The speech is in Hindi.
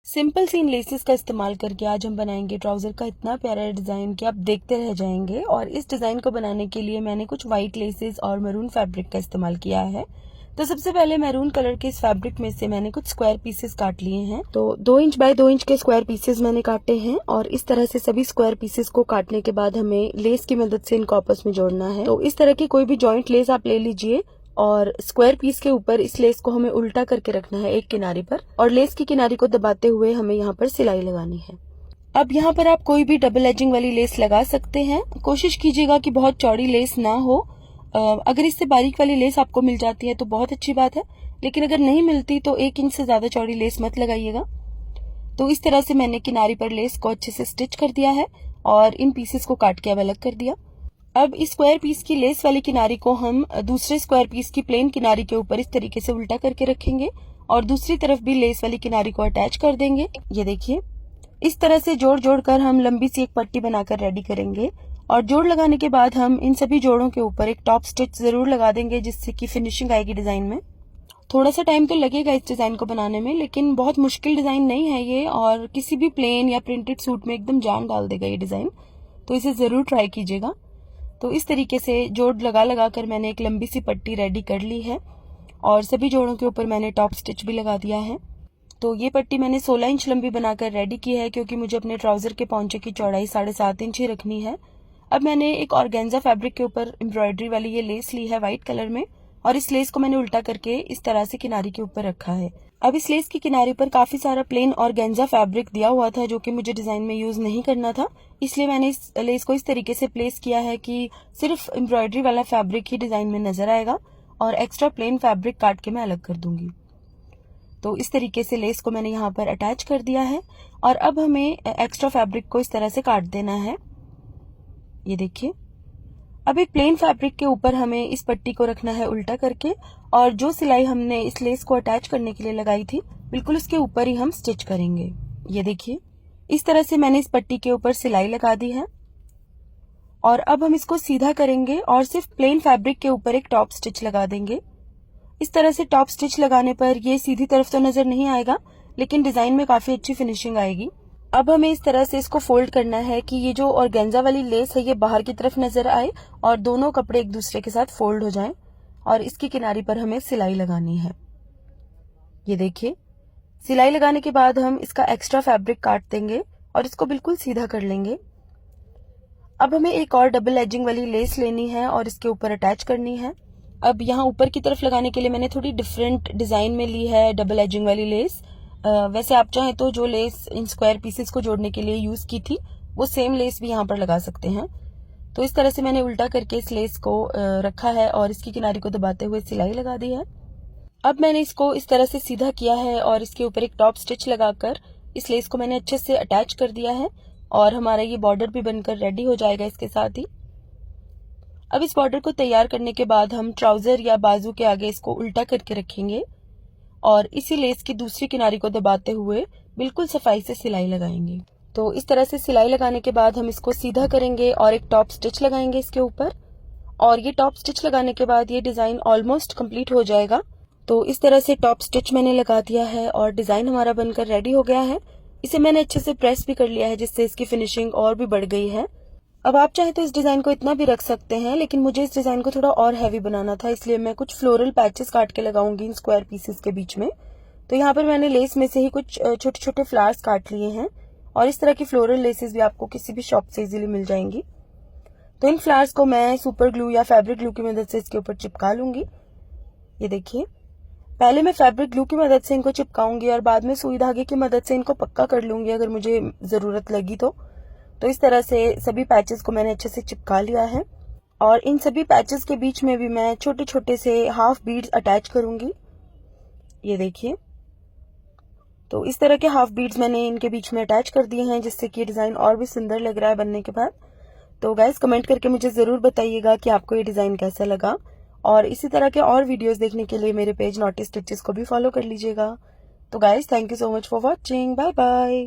सिंपल सी इन लेसेस का इस्तेमाल करके आज हम बनाएंगे ट्राउजर का इतना प्यारा डिजाइन कि आप देखते रह जाएंगे। और इस डिजाइन को बनाने के लिए मैंने कुछ व्हाइट लेसेस और मैरून फैब्रिक का इस्तेमाल किया है। तो सबसे पहले मैरून कलर के इस फैब्रिक में से मैंने कुछ स्क्वायर पीसेस काट लिए हैं। तो 2 इंच बाय 2 इंच के स्क्वायर पीसेस मैंने काटे हैं और इस तरह से सभी स्क्वायर पीसेस को काटने के बाद हमें लेस की मदद से इनको आपस में जोड़ना है। तो इस तरह की कोई भी जॉइंट लेस आप ले लीजिए और स्क्वायर पीस के ऊपर इस लेस को हमें उल्टा करके रखना है एक किनारे पर, और लेस की किनारी को दबाते हुए हमें यहाँ पर सिलाई लगानी है। अब यहाँ पर आप कोई भी डबल एजिंग वाली लेस लगा सकते हैं। कोशिश कीजिएगा कि बहुत चौड़ी लेस ना हो। अगर इससे बारीक वाली लेस आपको मिल जाती है तो बहुत अच्छी बात है, लेकिन अगर नहीं मिलती तो 1 इंच से ज्यादा चौड़ी लेस मत लगाइएगा। तो इस तरह से मैंने किनारी पर लेस को अच्छे से स्टिच कर दिया है और इन पीसेस को काट के अब अलग कर दिया। अब इस स्क्वायर पीस की लेस वाली किनारी को हम दूसरे स्क्वायर पीस की प्लेन किनारी के ऊपर इस तरीके से उल्टा करके रखेंगे और दूसरी तरफ भी लेस वाली किनारी को अटैच कर देंगे। ये देखिए, इस तरह से जोड़ जोड़ कर हम लंबी सी एक पट्टी बनाकर रेडी करेंगे। और जोड़ लगाने के बाद हम इन सभी जोड़ों के ऊपर एक टॉप स्टिच जरूर लगा देंगे, जिससे कि फिनिशिंग आएगी डिजाइन में। थोड़ा सा टाइम तो लगेगा इस डिजाइन को बनाने में, लेकिन बहुत मुश्किल डिजाइन नहीं है ये, और किसी भी प्लेन या प्रिंटेड सूट में एकदम जान डाल देगा ये डिजाइन। तो इसे जरूर ट्राई कीजिएगा। तो इस तरीके से जोड़ लगा लगा कर मैंने एक लंबी सी पट्टी रेडी कर ली है और सभी जोड़ों के ऊपर मैंने टॉप स्टिच भी लगा दिया है। तो ये पट्टी मैंने 16 इंच लंबी बनाकर रेडी की है, क्योंकि मुझे अपने ट्राउजर के पौंचे की चौड़ाई 7.5 इंच ही रखनी है। अब मैंने एक ऑर्गेन्जा फैब्रिक के ऊपर एम्ब्रॉयडरी वाली ये लेस ली है व्हाइट कलर में, और इस लेस को मैंने उल्टा करके इस तरह से किनारी के ऊपर रखा है। अब इस लेस की किनारी पर काफी सारा प्लेन ऑर्गेन्जा फैब्रिक दिया हुआ था, जो कि मुझे डिजाइन में यूज नहीं करना था, इसलिए मैंने इस लेस को इस तरीके से प्लेस किया है कि सिर्फ एम्ब्रॉयडरी वाला फैब्रिक ही डिजाइन में नजर आएगा और एक्स्ट्रा प्लेन फैब्रिक काट के मैं अलग कर दूंगी। तो इस तरीके से लेस को मैंने यहाँ पर अटैच कर दिया है और अब हमें एक्स्ट्रा फैब्रिक को इस तरह से काट देना है। ये देखिए, अब एक प्लेन फैब्रिक के ऊपर हमें इस पट्टी को रखना है उल्टा करके, और जो सिलाई हमने इस लेस को अटैच करने के लिए लगाई थी बिल्कुल उसके ऊपर ही हम स्टिच करेंगे। ये देखिए, इस तरह से मैंने इस पट्टी के ऊपर सिलाई लगा दी है और अब हम इसको सीधा करेंगे और सिर्फ प्लेन फैब्रिक के ऊपर एक टॉप स्टिच लगा देंगे। इस तरह से टॉप स्टिच लगाने पर ये सीधी तरफ तो नजर नहीं आएगा, लेकिन डिजाइन में काफी अच्छी फिनिशिंग आएगी। अब हमें इस तरह से इसको फोल्ड करना है कि ये जो ऑर्गेन्जा वाली लेस है ये बाहर की तरफ नजर आए और दोनों कपड़े एक दूसरे के साथ फोल्ड हो जाएं, और इसकी किनारी पर हमें सिलाई लगानी है। ये देखिए, सिलाई लगाने के बाद हम इसका एक्स्ट्रा फैब्रिक काट देंगे और इसको बिल्कुल सीधा कर लेंगे। अब हमें एक और डबल एजिंग वाली लेस लेनी है और इसके ऊपर अटैच करनी है। अब यहाँ ऊपर की तरफ लगाने के लिए मैंने थोड़ी डिफरेंट डिजाइन में ली है डबल एजिंग वाली लेस। वैसे आप चाहें तो जो लेस इन स्क्वायर पीसेस को जोड़ने के लिए यूज की थी वो सेम लेस भी यहाँ पर लगा सकते हैं। तो इस तरह से मैंने उल्टा करके इस लेस को रखा है और इसकी किनारी को दबाते हुए सिलाई लगा दी है। अब मैंने इसको इस तरह से सीधा किया है और इसके ऊपर एक टॉप स्टिच लगाकर इस लेस को मैंने अच्छे से अटैच कर दिया है और हमारा ये बॉर्डर भी बनकर रेडी हो जाएगा इसके साथ ही। अब इस बॉर्डर को तैयार करने के बाद हम ट्राउजर या बाजू के आगे इसको उल्टा करके रखेंगे और इसी लेस की दूसरी किनारी को दबाते हुए बिल्कुल सफाई से सिलाई लगाएंगे। तो इस तरह से सिलाई लगाने के बाद हम इसको सीधा करेंगे और एक टॉप स्टिच लगाएंगे इसके ऊपर, और ये टॉप स्टिच लगाने के बाद ये डिजाइन ऑलमोस्ट कंप्लीट हो जाएगा। तो इस तरह से टॉप स्टिच मैंने लगा दिया है और डिजाइन हमारा बनकर रेडी हो गया है। इसे मैंने अच्छे से प्रेस भी कर लिया है, जिससे इसकी फिनिशिंग और भी बढ़ गई है। अब आप चाहे तो इस डिजाइन को इतना भी रख सकते हैं, लेकिन मुझे इस डिजाइन को थोड़ा और हैवी बनाना था, इसलिए मैं कुछ फ्लोरल पैचेस काट के लगाऊंगी इन स्क्वायर पीसेस के बीच में। तो यहाँ पर मैंने लेस में से ही कुछ छोटे छोटे फ्लावर्स काट लिए हैं और इस तरह की फ्लोरल लेसेस भी आपको किसी भी शॉप से इजीली मिल जाएंगी। तो इन फ्लावर्स को मैं सुपर ग्लू या फैब्रिक ग्लू की मदद से इसके ऊपर चिपका लूंगी। ये देखिए, पहले मैं फैब्रिक ग्लू की मदद से इनको चिपकाऊंगी और बाद में सुई धागे की मदद से इनको पक्का कर लूंगी अगर मुझे जरूरत लगी तो। इस तरह से सभी पैचेस को मैंने अच्छे से चिपका लिया है और इन सभी पैचेस के बीच में भी मैं छोटे छोटे से हाफ बीड्स अटैच करूंगी। ये देखिए, तो इस तरह के हाफ बीड्स मैंने इनके बीच में अटैच कर दिए हैं, जिससे कि डिजाइन और भी सुंदर लग रहा है बनने के बाद। तो गाइस, कमेंट करके मुझे जरूर बताइएगा कि आपको ये डिजाइन कैसा लगा, और इसी तरह के और वीडियोस देखने के लिए मेरे पेज नॉटी स्टिचेस को भी फॉलो कर लीजिएगा। तो guys, thank you so much for watching. Bye bye.